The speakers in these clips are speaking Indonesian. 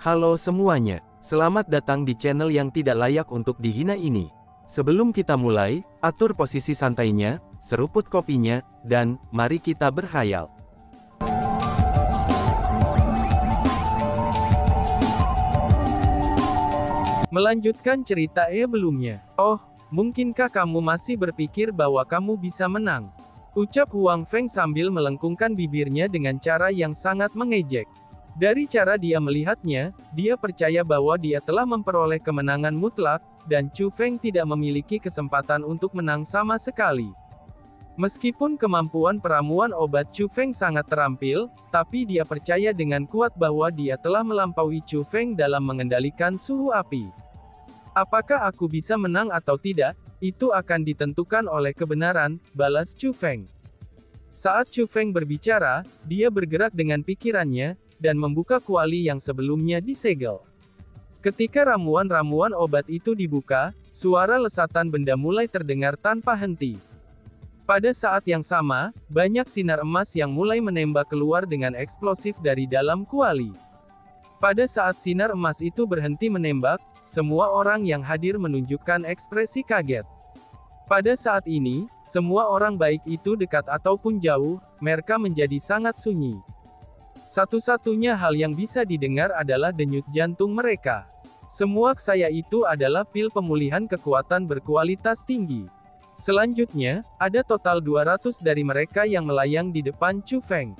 Halo semuanya, selamat datang di channel yang tidak layak untuk dihina ini. Sebelum kita mulai, atur posisi santainya, seruput kopinya, dan mari kita berkhayal. Melanjutkan cerita sebelumnya. Oh, mungkinkah kamu masih berpikir bahwa kamu bisa menang? Ucap Huang Feng sambil melengkungkan bibirnya dengan cara yang sangat mengejek. Dari cara dia melihatnya, dia percaya bahwa dia telah memperoleh kemenangan mutlak, dan Chu Feng tidak memiliki kesempatan untuk menang sama sekali. Meskipun kemampuan peramuan obat Chu Feng sangat terampil, tapi dia percaya dengan kuat bahwa dia telah melampaui Chu Feng dalam mengendalikan suhu api. Apakah aku bisa menang atau tidak, itu akan ditentukan oleh kebenaran, balas Chu Feng. Saat Chu Feng berbicara, dia bergerak dengan pikirannya, dan membuka kuali yang sebelumnya disegel. Ketika ramuan-ramuan obat itu dibuka, suara lesatan benda mulai terdengar tanpa henti. Pada saat yang sama, banyak sinar emas yang mulai menembak keluar dengan eksplosif dari dalam kuali. Pada saat sinar emas itu berhenti menembak, semua orang yang hadir menunjukkan ekspresi kaget. Pada saat ini, semua orang baik itu dekat ataupun jauh, mereka menjadi sangat sunyi. Satu-satunya hal yang bisa didengar adalah denyut jantung mereka. Semua saya itu adalah pil pemulihan kekuatan berkualitas tinggi. Selanjutnya, ada total 200 dari mereka yang melayang di depan Chu Feng.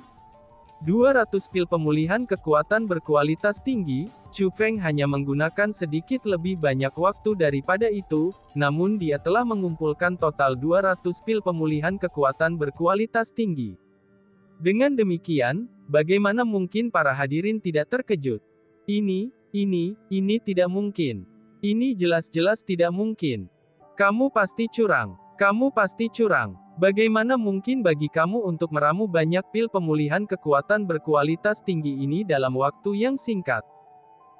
200 pil pemulihan kekuatan berkualitas tinggi, Chu Feng hanya menggunakan sedikit lebih banyak waktu daripada itu, namun dia telah mengumpulkan total 200 pil pemulihan kekuatan berkualitas tinggi. Dengan demikian, bagaimana mungkin para hadirin tidak terkejut? Ini tidak mungkin. Ini jelas-jelas tidak mungkin. Kamu pasti curang. Kamu pasti curang. Bagaimana mungkin bagi kamu untuk meramu banyak pil pemulihan kekuatan berkualitas tinggi ini dalam waktu yang singkat?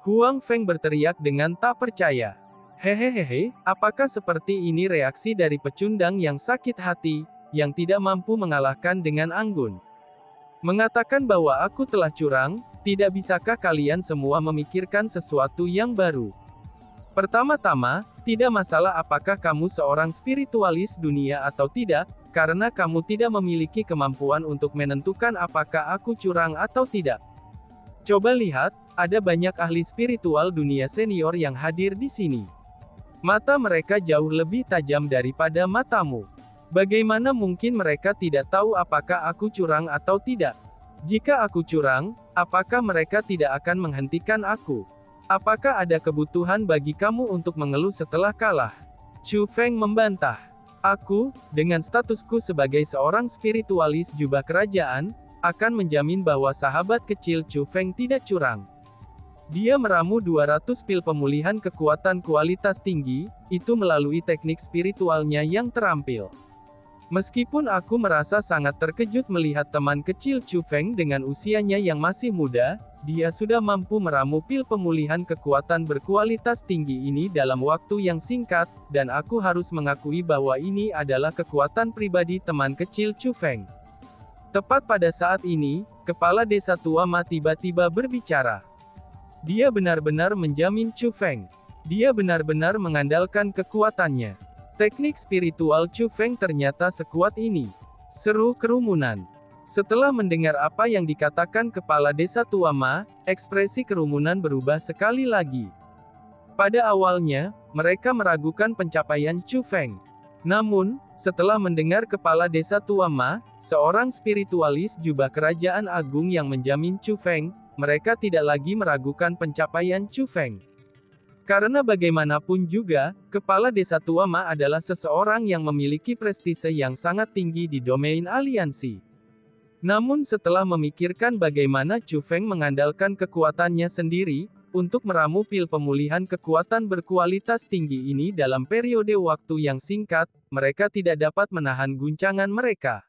Huang Feng berteriak dengan tak percaya. Hehehe, apakah seperti ini reaksi dari pecundang yang sakit hati, yang tidak mampu mengalahkan dengan anggun? Mengatakan bahwa aku telah curang, tidak bisakah kalian semua memikirkan sesuatu yang baru? Pertama-tama, tidak masalah apakah kamu seorang spiritualis dunia atau tidak, karena kamu tidak memiliki kemampuan untuk menentukan apakah aku curang atau tidak. Coba lihat, ada banyak ahli spiritual dunia senior yang hadir di sini. Mata mereka jauh lebih tajam daripada matamu. Bagaimana mungkin mereka tidak tahu apakah aku curang atau tidak? Jika aku curang, apakah mereka tidak akan menghentikan aku? Apakah ada kebutuhan bagi kamu untuk mengeluh setelah kalah? Chu Feng membantah. Aku, dengan statusku sebagai seorang spiritualis jubah kerajaan, akan menjamin bahwa sahabat kecil Chu Feng tidak curang. Dia meramu 200 pil pemulihan kekuatan kualitas tinggi, itu melalui teknik spiritualnya yang terampil. Meskipun aku merasa sangat terkejut melihat teman kecil Chu Feng dengan usianya yang masih muda, dia sudah mampu meramu pil pemulihan kekuatan berkualitas tinggi ini dalam waktu yang singkat, dan aku harus mengakui bahwa ini adalah kekuatan pribadi teman kecil Chu Feng. Tepat pada saat ini, kepala desa tua Ma tiba-tiba berbicara. Dia benar-benar menjamin Chu Feng. Dia benar-benar mengandalkan kekuatannya. Teknik spiritual Chu Feng ternyata sekuat ini. Seru kerumunan. Setelah mendengar apa yang dikatakan kepala desa tua Ma, ekspresi kerumunan berubah sekali lagi. Pada awalnya, mereka meragukan pencapaian Chu Feng. Namun, setelah mendengar kepala desa tua Ma, seorang spiritualis jubah kerajaan agung yang menjamin Chu Feng, mereka tidak lagi meragukan pencapaian Chu Feng. Karena bagaimanapun juga, kepala desa tua Ma adalah seseorang yang memiliki prestise yang sangat tinggi di domain aliansi. Namun setelah memikirkan bagaimana Chu Feng mengandalkan kekuatannya sendiri, untuk meramu pil pemulihan kekuatan berkualitas tinggi ini dalam periode waktu yang singkat, mereka tidak dapat menahan guncangan mereka.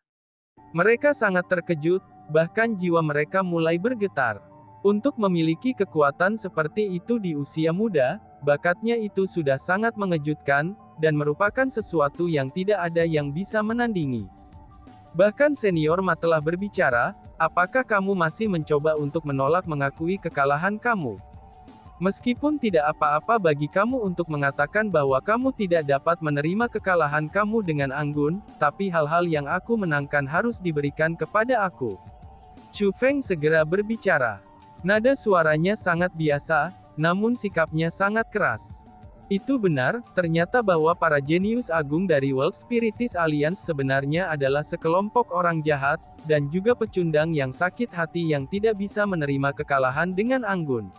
Mereka sangat terkejut, bahkan jiwa mereka mulai bergetar. Untuk memiliki kekuatan seperti itu di usia muda, bakatnya itu sudah sangat mengejutkan, dan merupakan sesuatu yang tidak ada yang bisa menandingi. Bahkan senior Ma telah berbicara, apakah kamu masih mencoba untuk menolak mengakui kekalahan kamu? Meskipun tidak apa-apa bagi kamu untuk mengatakan bahwa kamu tidak dapat menerima kekalahan kamu dengan anggun, tapi hal-hal yang aku menangkan harus diberikan kepada aku. Chu Feng segera berbicara. Nada suaranya sangat biasa, namun sikapnya sangat keras. Itu benar, ternyata bahwa para jenius agung dari World Spiritist Alliance sebenarnya adalah sekelompok orang jahat, dan juga pecundang yang sakit hati yang tidak bisa menerima kekalahan dengan anggun.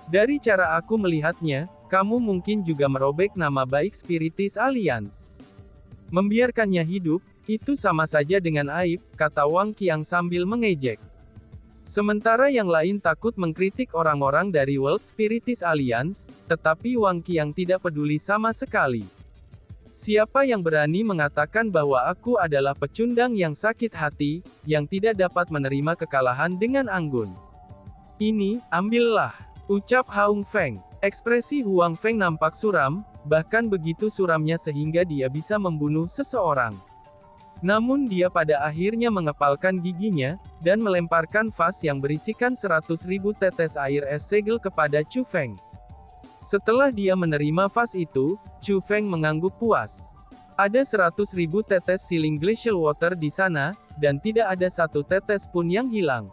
Dari cara aku melihatnya, kamu mungkin juga merobek nama baik Spiritist Alliance. Membiarkannya hidup, itu sama saja dengan aib, kata Wang Qiang sambil mengejek. Sementara yang lain takut mengkritik orang-orang dari World Spiritist Alliance, tetapi Wang Qiang tidak peduli sama sekali. Siapa yang berani mengatakan bahwa aku adalah pecundang yang sakit hati, yang tidak dapat menerima kekalahan dengan anggun? Ini, ambillah, ucap Haung Feng. Ekspresi Huang Feng nampak suram, bahkan begitu suramnya sehingga dia bisa membunuh seseorang. Namun dia pada akhirnya mengepalkan giginya, dan melemparkan vas yang berisikan 100.000 tetes air es segel kepada Chu Feng. Setelah dia menerima vas itu, Chu Feng mengangguk puas. Ada 100.000 tetes Sealing Glacial Water di sana, dan tidak ada satu tetes pun yang hilang.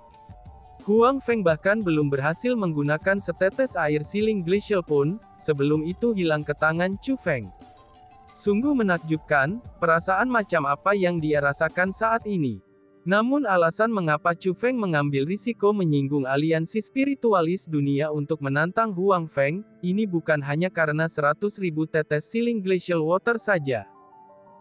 Huang Feng bahkan belum berhasil menggunakan setetes air Sealing Glacial pun, sebelum itu hilang ke tangan Chu Feng. Sungguh menakjubkan, perasaan macam apa yang dia rasakan saat ini. Namun alasan mengapa Chu Feng mengambil risiko menyinggung aliansi spiritualis dunia untuk menantang Huang Feng, ini bukan hanya karena 100.000 tetes Sealing Glacial Water saja.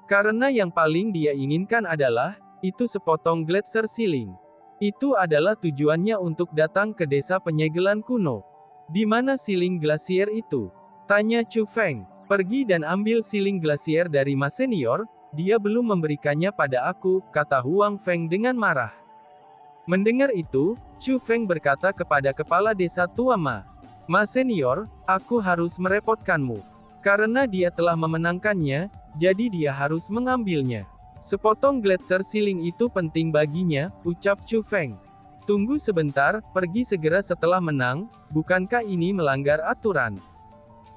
Karena yang paling dia inginkan adalah, itu sepotong Glacier Sealing. Itu adalah tujuannya untuk datang ke desa penyegelan kuno. Di mana Sealing Glacier itu? Tanya Chu Feng. Pergi dan ambil Sealing Glacier dari Mas Senior, dia belum memberikannya pada aku, kata Huang Feng dengan marah. Mendengar itu, Chu Feng berkata kepada kepala desa tua Ma. Mas Senior, aku harus merepotkanmu. Karena dia telah memenangkannya, jadi dia harus mengambilnya. Sepotong Glacier Sealing itu penting baginya, ucap Chu Feng. Tunggu sebentar, pergi segera setelah menang, bukankah ini melanggar aturan?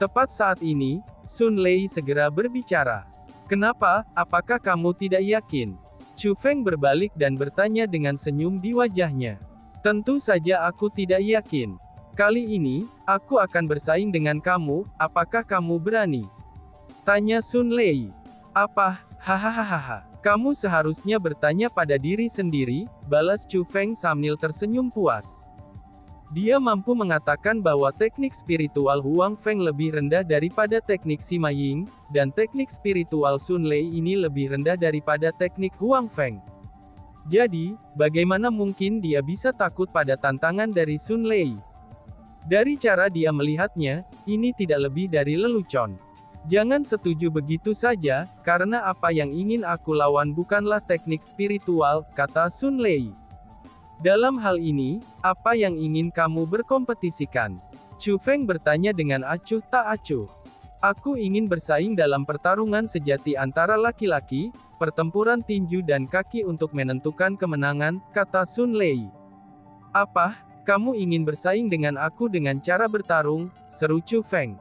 Tepat saat ini, Sun Lei segera berbicara. Kenapa, apakah kamu tidak yakin? Chu Feng berbalik dan bertanya dengan senyum di wajahnya. Tentu saja aku tidak yakin. Kali ini, aku akan bersaing dengan kamu, apakah kamu berani? Tanya Sun Lei. Apa, hahaha, kamu seharusnya bertanya pada diri sendiri, balas Chu Feng sambil tersenyum puas. Dia mampu mengatakan bahwa teknik spiritual Huang Feng lebih rendah daripada teknik Sima Ying, dan teknik spiritual Sun Lei ini lebih rendah daripada teknik Huang Feng. Jadi, bagaimana mungkin dia bisa takut pada tantangan dari Sun Lei? Dari cara dia melihatnya, ini tidak lebih dari lelucon. Jangan setuju begitu saja, karena apa yang ingin aku lawan bukanlah teknik spiritual, kata Sun Lei. Dalam hal ini, apa yang ingin kamu berkompetisikan? Chu Feng bertanya dengan acuh tak acuh. Aku ingin bersaing dalam pertarungan sejati antara laki-laki, pertempuran tinju dan kaki untuk menentukan kemenangan, kata Sun Lei. Apa, kamu ingin bersaing dengan aku dengan cara bertarung? Seru Chu Feng.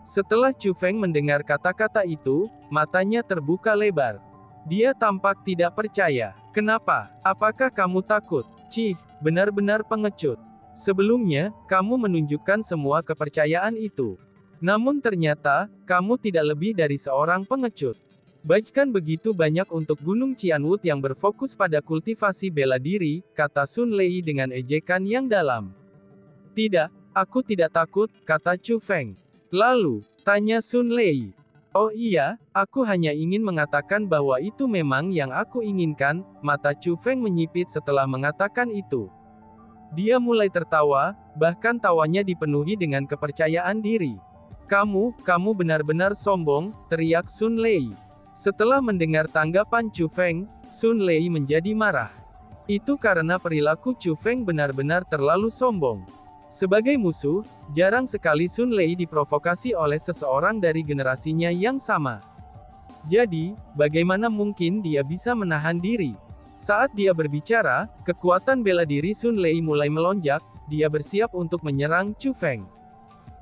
Setelah Chu Feng mendengar kata-kata itu, matanya terbuka lebar. Dia tampak tidak percaya. Kenapa? Apakah kamu takut? Cih, benar-benar pengecut. Sebelumnya, kamu menunjukkan semua kepercayaan itu. Namun ternyata, kamu tidak lebih dari seorang pengecut. Bahkan begitu banyak untuk Gunung Qianwood yang berfokus pada kultivasi bela diri, kata Sun Lei dengan ejekan yang dalam. Tidak, aku tidak takut, kata Chu Feng. Lalu, tanya Sun Lei. Oh iya, aku hanya ingin mengatakan bahwa itu memang yang aku inginkan, mata Chu Feng menyipit setelah mengatakan itu. Dia mulai tertawa, bahkan tawanya dipenuhi dengan kepercayaan diri. Kamu benar-benar sombong, teriak Sun Lei. Setelah mendengar tanggapan Chu Feng, Sun Lei menjadi marah. Itu karena perilaku Chu Feng benar-benar terlalu sombong. Sebagai musuh, jarang sekali Sun Lei diprovokasi oleh seseorang dari generasinya yang sama. Jadi, bagaimana mungkin dia bisa menahan diri? Saat dia berbicara, kekuatan bela diri Sun Lei mulai melonjak, dia bersiap untuk menyerang Chu Feng.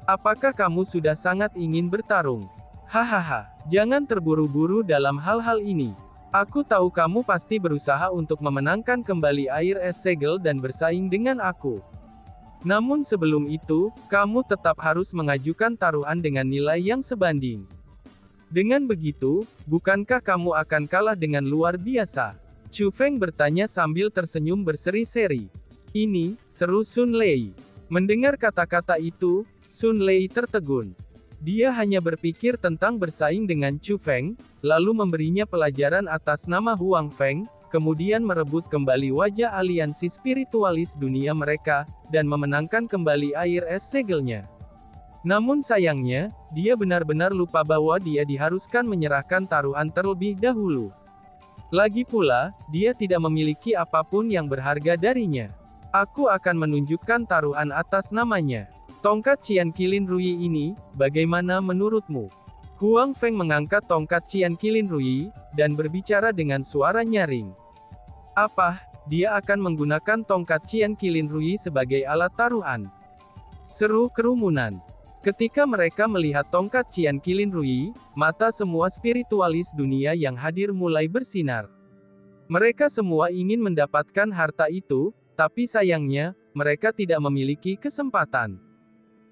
Apakah kamu sudah sangat ingin bertarung? Hahaha, jangan terburu-buru dalam hal-hal ini. Aku tahu kamu pasti berusaha untuk memenangkan kembali air es segel dan bersaing dengan aku. Namun sebelum itu, kamu tetap harus mengajukan taruhan dengan nilai yang sebanding. Dengan begitu, bukankah kamu akan kalah dengan luar biasa? Chu Feng bertanya sambil tersenyum berseri-seri. Ini, seru Sun Lei. Mendengar kata-kata itu, Sun Lei tertegun. Dia hanya berpikir tentang bersaing dengan Chu Feng, lalu memberinya pelajaran atas nama Huang Feng, kemudian merebut kembali wajah aliansi spiritualis dunia mereka, dan memenangkan kembali air es segelnya. Namun sayangnya, dia benar-benar lupa bahwa dia diharuskan menyerahkan taruhan terlebih dahulu. Lagi pula, dia tidak memiliki apapun yang berharga darinya. Aku akan menunjukkan taruhan atas namanya. Tongkat Qian Qilin Rui ini, bagaimana menurutmu? Huang Feng mengangkat tongkat Qian Qilin Rui, dan berbicara dengan suara nyaring. Apa, dia akan menggunakan tongkat Qian Qilin Rui sebagai alat taruhan? Seru kerumunan. Ketika mereka melihat tongkat Qian Qilin Rui, mata semua spiritualis dunia yang hadir mulai bersinar. Mereka semua ingin mendapatkan harta itu, tapi sayangnya, mereka tidak memiliki kesempatan.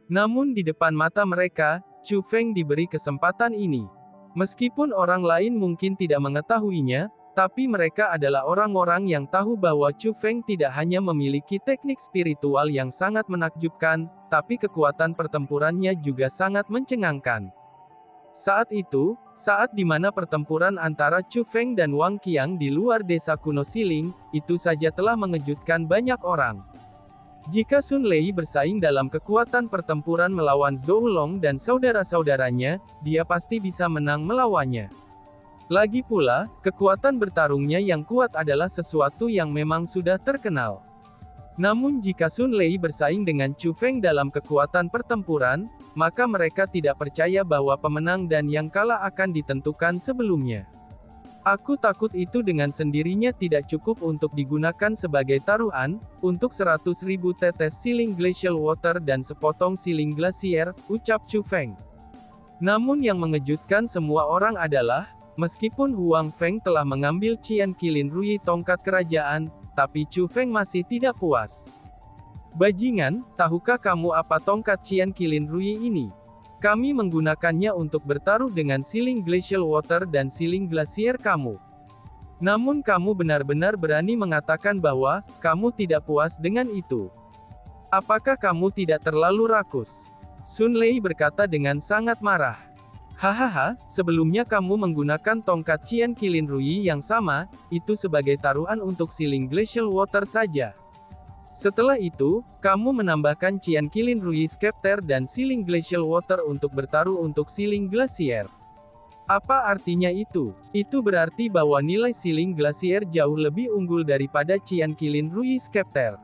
Namun di depan mata mereka, Chu Feng diberi kesempatan ini. Meskipun orang lain mungkin tidak mengetahuinya, tapi mereka adalah orang-orang yang tahu bahwa Chu Feng tidak hanya memiliki teknik spiritual yang sangat menakjubkan, tapi kekuatan pertempurannya juga sangat mencengangkan. Saat itu, saat di mana pertempuran antara Chu Feng dan Wang Qiang di luar desa kuno Siling, itu saja telah mengejutkan banyak orang. Jika Sun Lei bersaing dalam kekuatan pertempuran melawan Zhou Long dan saudara-saudaranya, dia pasti bisa menang melawannya. Lagi pula, kekuatan bertarungnya yang kuat adalah sesuatu yang memang sudah terkenal. Namun jika Sun Lei bersaing dengan Chu Feng dalam kekuatan pertempuran, maka mereka tidak percaya bahwa pemenang dan yang kalah akan ditentukan sebelumnya. Aku takut itu dengan sendirinya tidak cukup untuk digunakan sebagai taruhan, untuk 100.000 tetes Siling Glacial Water dan sepotong Siling Glacier, ucap Chu Feng. Namun yang mengejutkan semua orang adalah, meskipun Huang Feng telah mengambil Qian Qilin Rui tongkat kerajaan, tapi Chu Feng masih tidak puas. Bajingan, tahukah kamu apa tongkat Qian Qilin Rui ini? Kami menggunakannya untuk bertaruh dengan Siling Glacial Water dan Siling Glacier kamu. Namun kamu benar-benar berani mengatakan bahwa, kamu tidak puas dengan itu. Apakah kamu tidak terlalu rakus? Sun Lei berkata dengan sangat marah. Hahaha, sebelumnya kamu menggunakan tongkat Qian Qilin Rui yang sama, itu sebagai taruhan untuk Siling Glacial Water saja. Setelah itu, kamu menambahkan Qian Qilin Rui Scepter dan Siling Glacial Water untuk bertaruh untuk Siling Glacier. Apa artinya itu? Itu berarti bahwa nilai Siling Glacier jauh lebih unggul daripada Qian Qilin Rui Scepter.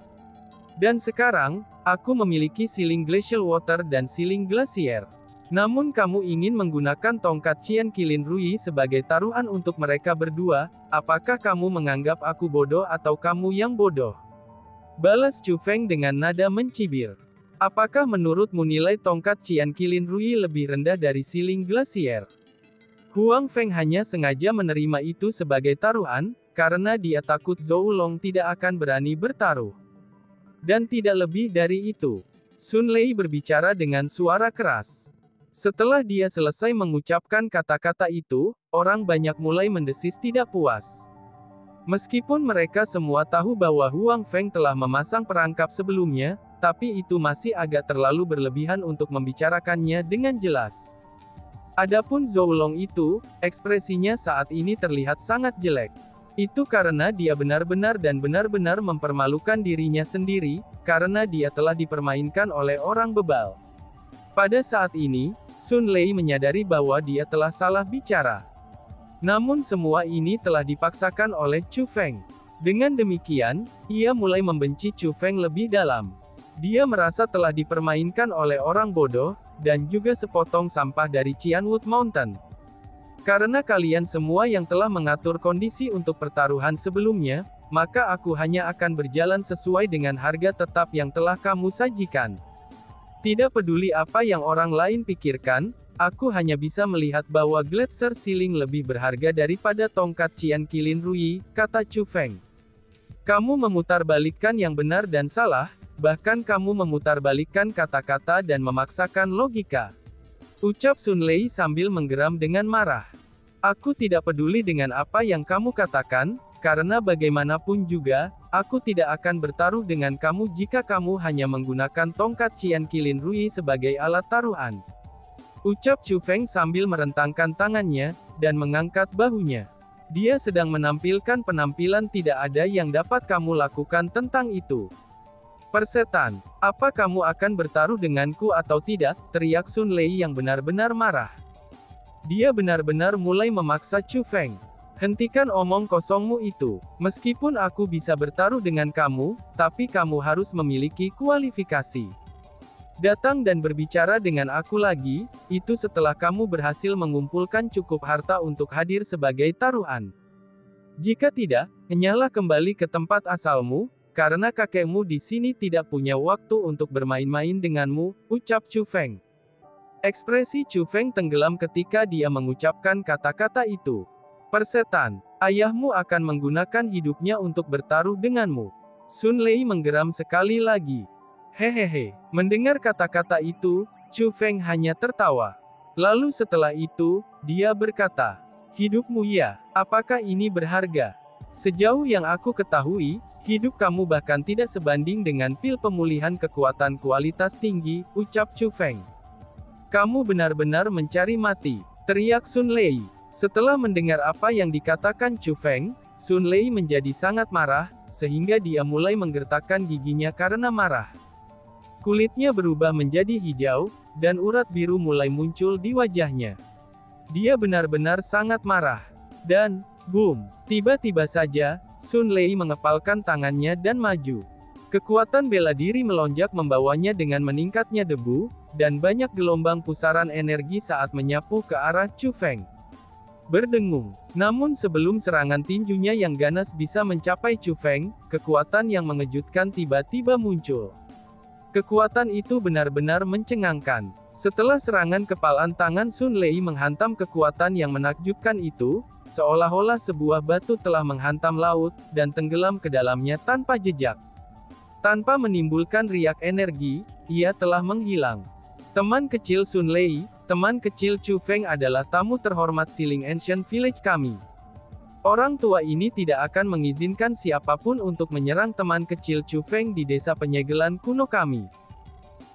Dan sekarang, aku memiliki Siling Glacial Water dan Siling Glacier. Namun kamu ingin menggunakan tongkat Qian Qilin Rui sebagai taruhan untuk mereka berdua, apakah kamu menganggap aku bodoh atau kamu yang bodoh? Balas Chu Feng dengan nada mencibir. Apakah menurutmu nilai tongkat Qian Qilin Rui lebih rendah dari Siling Glacier? Huang Feng hanya sengaja menerima itu sebagai taruhan, karena dia takut Zhou Long tidak akan berani bertaruh. Dan tidak lebih dari itu. Sun Lei berbicara dengan suara keras. Setelah dia selesai mengucapkan kata-kata itu, orang banyak mulai mendesis tidak puas. Meskipun mereka semua tahu bahwa Huang Feng telah memasang perangkap sebelumnya, tapi itu masih agak terlalu berlebihan untuk membicarakannya dengan jelas. Adapun Zhou Long itu, ekspresinya saat ini terlihat sangat jelek. Itu karena dia benar-benar dan benar-benar mempermalukan dirinya sendiri, karena dia telah dipermainkan oleh orang bebal. Pada saat ini, Sun Lei menyadari bahwa dia telah salah bicara. Namun semua ini telah dipaksakan oleh Chu Feng. Dengan demikian, ia mulai membenci Chu Feng lebih dalam. Dia merasa telah dipermainkan oleh orang bodoh, dan juga sepotong sampah dari Qianwood Mountain. Karena kalian semua yang telah mengatur kondisi untuk pertaruhan sebelumnya, maka aku hanya akan berjalan sesuai dengan harga tetap yang telah kamu sajikan. Tidak peduli apa yang orang lain pikirkan, aku hanya bisa melihat bahwa Glacier Ceiling lebih berharga daripada tongkat Qian Qilin Rui, kata Chu Feng. Kamu memutarbalikkan yang benar dan salah, bahkan kamu memutarbalikkan kata-kata dan memaksakan logika. Ucap Sun Lei sambil menggeram dengan marah. Aku tidak peduli dengan apa yang kamu katakan, karena bagaimanapun juga, aku tidak akan bertaruh dengan kamu jika kamu hanya menggunakan tongkat Qian Qilin Rui sebagai alat taruhan. Ucap Chu Feng sambil merentangkan tangannya, dan mengangkat bahunya. Dia sedang menampilkan penampilan tidak ada yang dapat kamu lakukan tentang itu. Persetan, apa kamu akan bertaruh denganku atau tidak, teriak Sun Lei yang benar-benar marah. Dia benar-benar mulai memaksa Chu Feng. Hentikan omong kosongmu itu. Meskipun aku bisa bertaruh dengan kamu, tapi kamu harus memiliki kualifikasi. Datang dan berbicara dengan aku lagi, itu setelah kamu berhasil mengumpulkan cukup harta untuk hadir sebagai taruhan. Jika tidak, henyalah kembali ke tempat asalmu, karena kakekmu di sini tidak punya waktu untuk bermain-main denganmu, ucap Chu Feng. Ekspresi Chu Feng tenggelam ketika dia mengucapkan kata-kata itu. Persetan, ayahmu akan menggunakan hidupnya untuk bertaruh denganmu. Sun Lei menggeram sekali lagi. Hehehe, mendengar kata-kata itu, Chu Feng hanya tertawa. Lalu setelah itu, dia berkata, hidupmu ya, apakah ini berharga? Sejauh yang aku ketahui, hidup kamu bahkan tidak sebanding dengan pil pemulihan kekuatan kualitas tinggi, ucap Chu Feng. Kamu benar-benar mencari mati, teriak Sun Lei. Setelah mendengar apa yang dikatakan Chu Feng, Sun Lei menjadi sangat marah, sehingga dia mulai menggertakkan giginya karena marah. Kulitnya berubah menjadi hijau, dan urat biru mulai muncul di wajahnya. Dia benar-benar sangat marah. Dan, boom, tiba-tiba saja, Sun Lei mengepalkan tangannya dan maju. Kekuatan bela diri melonjak membawanya dengan meningkatnya debu, dan banyak gelombang pusaran energi saat menyapu ke arah Chu Feng. Berdengung. Namun sebelum serangan tinjunya yang ganas bisa mencapai Chu Feng, kekuatan yang mengejutkan tiba-tiba muncul. Kekuatan itu benar-benar mencengangkan. Setelah serangan kepalan tangan Sun Lei menghantam kekuatan yang menakjubkan itu, seolah-olah sebuah batu telah menghantam laut, dan tenggelam ke dalamnya tanpa jejak. Tanpa menimbulkan riak energi, ia telah menghilang. Teman kecil Sun Lei, teman kecil Chu Feng adalah tamu terhormat Siling Ancient Village kami. Orang tua ini tidak akan mengizinkan siapapun untuk menyerang teman kecil Chu Feng di desa penyegelan kuno kami.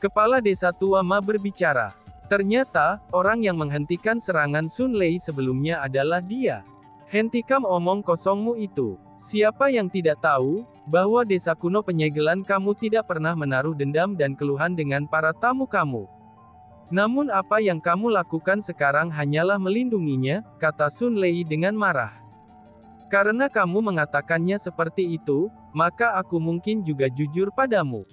Kepala desa tua Ma berbicara. Ternyata, orang yang menghentikan serangan Sun Lei sebelumnya adalah dia. Hentikan omong kosongmu itu. Siapa yang tidak tahu, bahwa desa kuno penyegelan kamu tidak pernah menaruh dendam dan keluhan dengan para tamu kamu. Namun apa yang kamu lakukan sekarang hanyalah melindunginya, kata Sun Lei dengan marah. Karena kamu mengatakannya seperti itu, maka aku mungkin juga jujur padamu.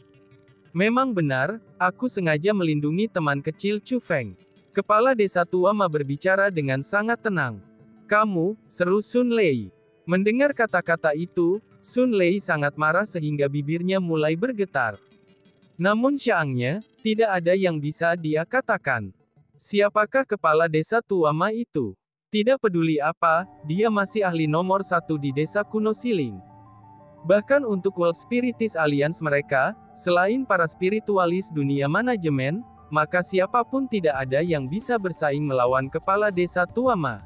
Memang benar, aku sengaja melindungi teman kecil Chu Feng. Kepala desa tua Ma berbicara dengan sangat tenang. Kamu, seru Sun Lei. Mendengar kata-kata itu, Sun Lei sangat marah sehingga bibirnya mulai bergetar. Namun syangnya, tidak ada yang bisa dia katakan. Siapakah kepala desa tua Ma itu? Tidak peduli apa, dia masih ahli nomor 1 di desa kuno Siling. Bahkan untuk World Spiritis Alliance mereka, selain para spiritualis dunia manajemen, maka siapapun tidak ada yang bisa bersaing melawan kepala desa tua Ma.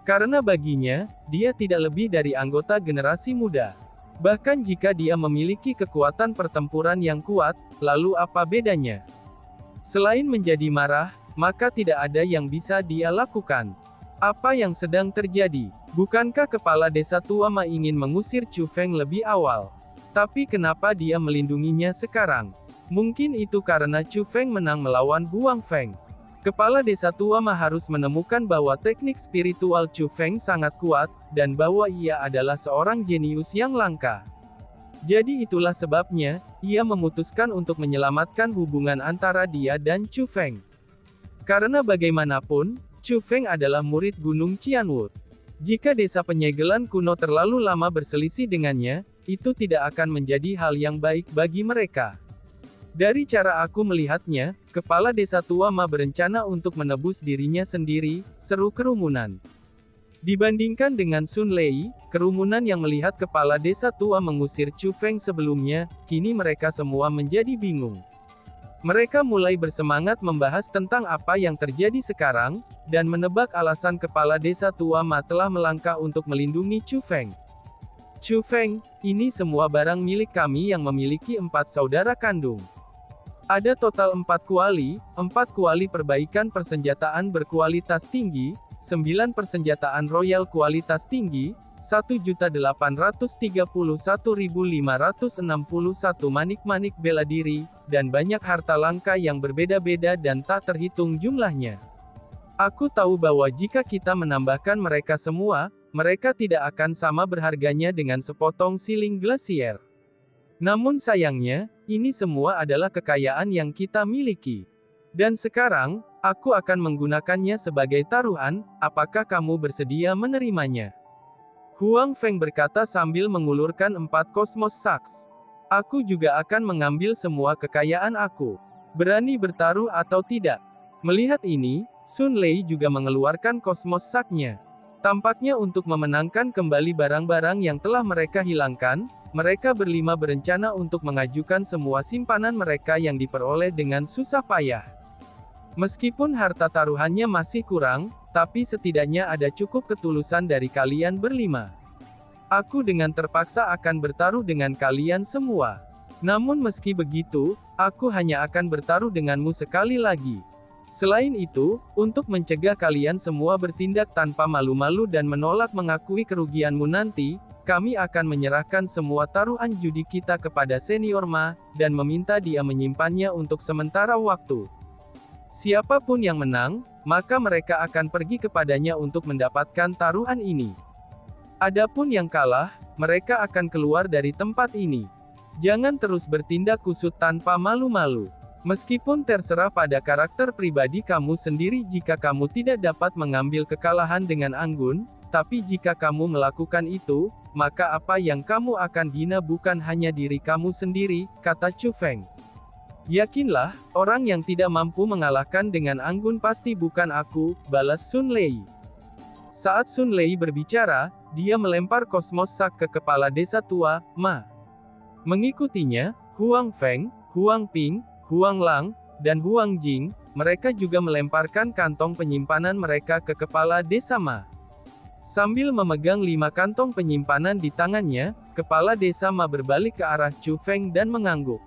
Karena baginya, dia tidak lebih dari anggota generasi muda. Bahkan jika dia memiliki kekuatan pertempuran yang kuat, lalu apa bedanya? Selain menjadi marah, maka tidak ada yang bisa dia lakukan. Apa yang sedang terjadi? Bukankah kepala desa tua Ma ingin mengusir Chu Feng lebih awal? Tapi kenapa dia melindunginya sekarang? Mungkin itu karena Chu Feng menang melawan Huang Feng. Kepala desa tua Ma harus menemukan bahwa teknik spiritual Chu Feng sangat kuat, dan bahwa ia adalah seorang jenius yang langka. Jadi itulah sebabnya, ia memutuskan untuk menyelamatkan hubungan antara dia dan Chu Feng. Karena bagaimanapun, Chu Feng adalah murid Gunung Qianwu. Jika desa penyegelan kuno terlalu lama berselisih dengannya, itu tidak akan menjadi hal yang baik bagi mereka. Dari cara aku melihatnya, kepala desa tua Ma berencana untuk menebus dirinya sendiri, seru kerumunan. Dibandingkan dengan Sun Lei, kerumunan yang melihat kepala desa tua mengusir Chu Feng sebelumnya, kini mereka semua menjadi bingung. Mereka mulai bersemangat membahas tentang apa yang terjadi sekarang, dan menebak alasan kepala desa tua Ma telah melangkah untuk melindungi Chu Feng. Chu Feng, ini semua barang milik kami yang memiliki 4 saudara kandung. Ada total 4 kuali perbaikan persenjataan berkualitas tinggi, 9 persenjataan royal kualitas tinggi, 1.831.561 manik-manik bela diri, dan banyak harta langka yang berbeda-beda dan tak terhitung jumlahnya. Aku tahu bahwa jika kita menambahkan mereka semua, mereka tidak akan sama berharganya dengan sepotong siling glasier. Namun sayangnya, ini semua adalah kekayaan yang kita miliki. Dan sekarang, aku akan menggunakannya sebagai taruhan, apakah kamu bersedia menerimanya? Huang Feng berkata sambil mengulurkan 4 Cosmos Shards. Aku juga akan mengambil semua kekayaan aku. Berani bertaruh atau tidak? Melihat ini, Sun Lei juga mengeluarkan Cosmos Shards-nya. Tampaknya untuk memenangkan kembali barang-barang yang telah mereka hilangkan, mereka berlima berencana untuk mengajukan semua simpanan mereka yang diperoleh dengan susah payah. Meskipun harta taruhannya masih kurang, tapi setidaknya ada cukup ketulusan dari kalian berlima. Aku dengan terpaksa akan bertaruh dengan kalian semua. Namun meski begitu, aku hanya akan bertaruh denganmu sekali lagi. Selain itu, untuk mencegah kalian semua bertindak tanpa malu-malu dan menolak mengakui kerugianmu nanti, kami akan menyerahkan semua taruhan judi kita kepada senior Ma, dan meminta dia menyimpannya untuk sementara waktu. Siapapun yang menang, maka mereka akan pergi kepadanya untuk mendapatkan taruhan ini. Adapun yang kalah, mereka akan keluar dari tempat ini. Jangan terus bertindak kusut tanpa malu-malu. Meskipun terserah pada karakter pribadi kamu sendiri jika kamu tidak dapat mengambil kekalahan dengan anggun, tapi jika kamu melakukan itu, maka apa yang kamu akan hina bukan hanya diri kamu sendiri, kata Chu Feng. Yakinlah, orang yang tidak mampu mengalahkan dengan anggun pasti bukan aku, balas Sun Lei. Saat Sun Lei berbicara, dia melempar Cosmos Shard ke kepala desa tua, Ma. Mengikutinya, Huang Feng, Huang Ping, Huang Lang, dan Huang Jing, mereka juga melemparkan kantong penyimpanan mereka ke kepala desa Ma. Sambil memegang 5 kantong penyimpanan di tangannya, kepala desa Ma berbalik ke arah Chu Feng dan mengangguk.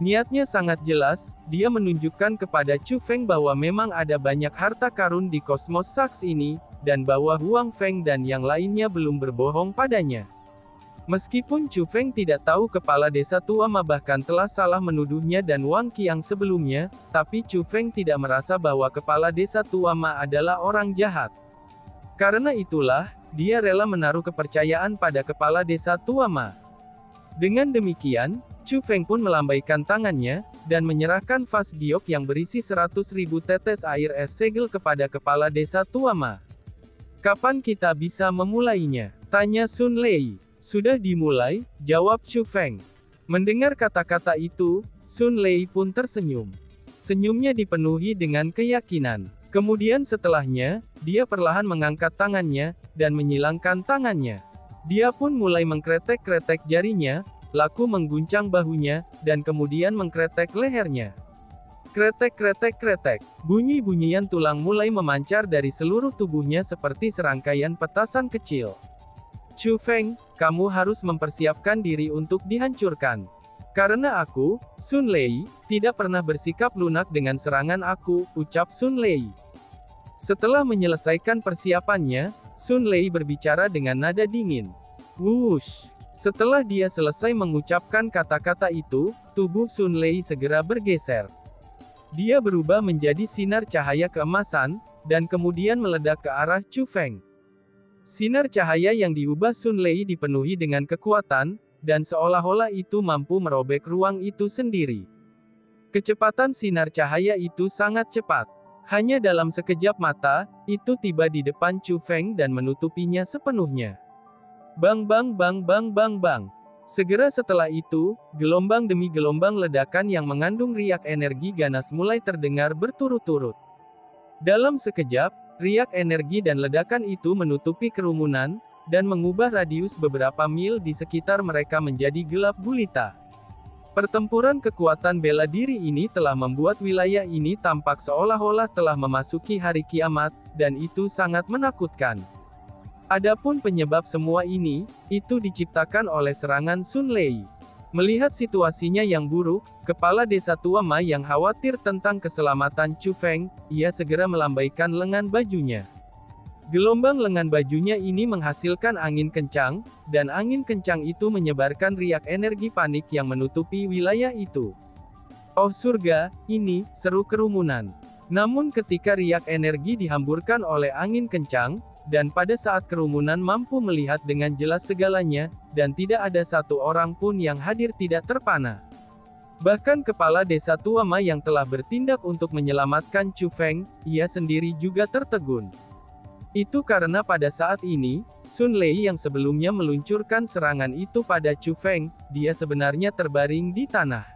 Niatnya sangat jelas, dia menunjukkan kepada Chu Feng bahwa memang ada banyak harta karun di Cosmos Shards ini, dan bahwa Huang Feng dan yang lainnya belum berbohong padanya. Meskipun Chu Feng tidak tahu kepala desa tua Ma bahkan telah salah menuduhnya dan Wang Qiang sebelumnya, tapi Chu Feng tidak merasa bahwa kepala desa tua Ma adalah orang jahat. Karena itulah, dia rela menaruh kepercayaan pada kepala desa tua Ma. Dengan demikian, Chu Feng pun melambaikan tangannya, dan menyerahkan vas giok yang berisi 100.000 tetes air es segel kepada kepala desa tua Ma. Kapan kita bisa memulainya? Tanya Sun Lei. Sudah dimulai, jawab Chu Feng. Mendengar kata-kata itu, Sun Lei pun tersenyum. Senyumnya dipenuhi dengan keyakinan. Kemudian setelahnya, dia perlahan mengangkat tangannya, dan menyilangkan tangannya. Dia pun mulai mengkretek-kretek jarinya, laku mengguncang bahunya, dan kemudian mengkretek lehernya. Kretek-kretek-kretek, bunyi-bunyian tulang mulai memancar dari seluruh tubuhnya seperti serangkaian petasan kecil. Chu Feng, kamu harus mempersiapkan diri untuk dihancurkan. Karena aku, Sun Lei, tidak pernah bersikap lunak dengan serangan aku, ucap Sun Lei. Setelah menyelesaikan persiapannya, Sun Lei berbicara dengan nada dingin. Wush! Setelah dia selesai mengucapkan kata-kata itu, tubuh Sun Lei segera bergeser. Dia berubah menjadi sinar cahaya keemasan, dan kemudian meledak ke arah Chu Feng. Sinar cahaya yang diubah Sun Lei dipenuhi dengan kekuatan, dan seolah-olah itu mampu merobek ruang itu sendiri. Kecepatan sinar cahaya itu sangat cepat. Hanya dalam sekejap mata, itu tiba di depan Chu Feng dan menutupinya sepenuhnya. Bang bang bang bang bang bang. Segera setelah itu, gelombang demi gelombang ledakan yang mengandung riak energi ganas mulai terdengar berturut-turut. Dalam sekejap, riak energi dan ledakan itu menutupi kerumunan, dan mengubah radius beberapa mil di sekitar mereka menjadi gelap gulita. Pertempuran kekuatan bela diri ini telah membuat wilayah ini tampak seolah-olah telah memasuki hari kiamat, dan itu sangat menakutkan. Adapun penyebab semua ini, itu diciptakan oleh serangan Sun Lei. Melihat situasinya yang buruk, kepala desa tua Ma yang khawatir tentang keselamatan Chu Feng, ia segera melambaikan lengan bajunya. Gelombang lengan bajunya ini menghasilkan angin kencang, dan angin kencang itu menyebarkan riak energi panik yang menutupi wilayah itu. Oh surga, ini, seru kerumunan. Namun ketika riak energi dihamburkan oleh angin kencang, dan pada saat kerumunan mampu melihat dengan jelas segalanya, dan tidak ada satu orang pun yang hadir tidak terpana. Bahkan kepala desa tua Ma yang telah bertindak untuk menyelamatkan Chu Feng, ia sendiri juga tertegun. Itu karena pada saat ini, Sun Lei yang sebelumnya meluncurkan serangan itu pada Chu Feng, dia sebenarnya terbaring di tanah.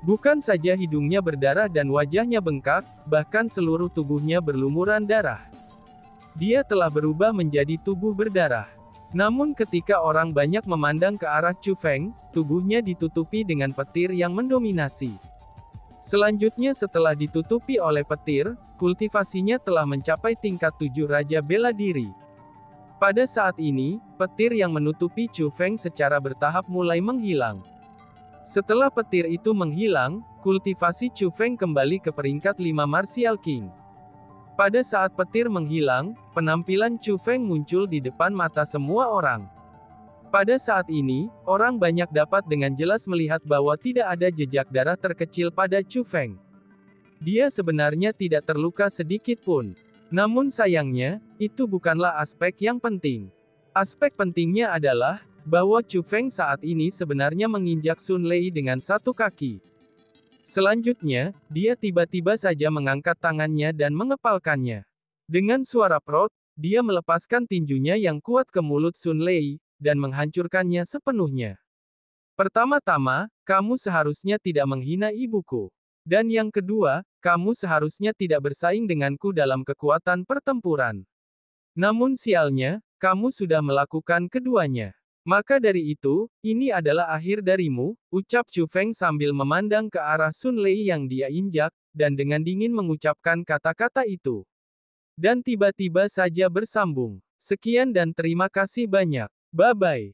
Bukan saja hidungnya berdarah dan wajahnya bengkak, bahkan seluruh tubuhnya berlumuran darah. Dia telah berubah menjadi tubuh berdarah. Namun ketika orang banyak memandang ke arah Chu Feng, tubuhnya ditutupi dengan petir yang mendominasi. Selanjutnya setelah ditutupi oleh petir, kultivasinya telah mencapai tingkat 7 Raja Bela Diri. Pada saat ini, petir yang menutupi Chu Feng secara bertahap mulai menghilang. Setelah petir itu menghilang, kultivasi Chu Feng kembali ke peringkat 5 Martial King. Pada saat petir menghilang, penampilan Chu Feng muncul di depan mata semua orang. Pada saat ini, orang banyak dapat dengan jelas melihat bahwa tidak ada jejak darah terkecil pada Chu Feng. Dia sebenarnya tidak terluka sedikit pun. Namun sayangnya, itu bukanlah aspek yang penting. Aspek pentingnya adalah, bahwa Chu Feng saat ini sebenarnya menginjak Sun Lei dengan satu kaki. Selanjutnya, dia tiba-tiba saja mengangkat tangannya dan mengepalkannya. Dengan suara prot, dia melepaskan tinjunya yang kuat ke mulut Sun Lei, dan menghancurkannya sepenuhnya. Pertama-tama, kamu seharusnya tidak menghina ibuku. Dan yang kedua, kamu seharusnya tidak bersaing denganku dalam kekuatan pertempuran. Namun sialnya, kamu sudah melakukan keduanya. Maka dari itu, ini adalah akhir darimu, ucap Chu Feng sambil memandang ke arah Sun Lei yang dia injak, dan dengan dingin mengucapkan kata-kata itu. Dan tiba-tiba saja bersambung. Sekian dan terima kasih banyak. Bye-bye.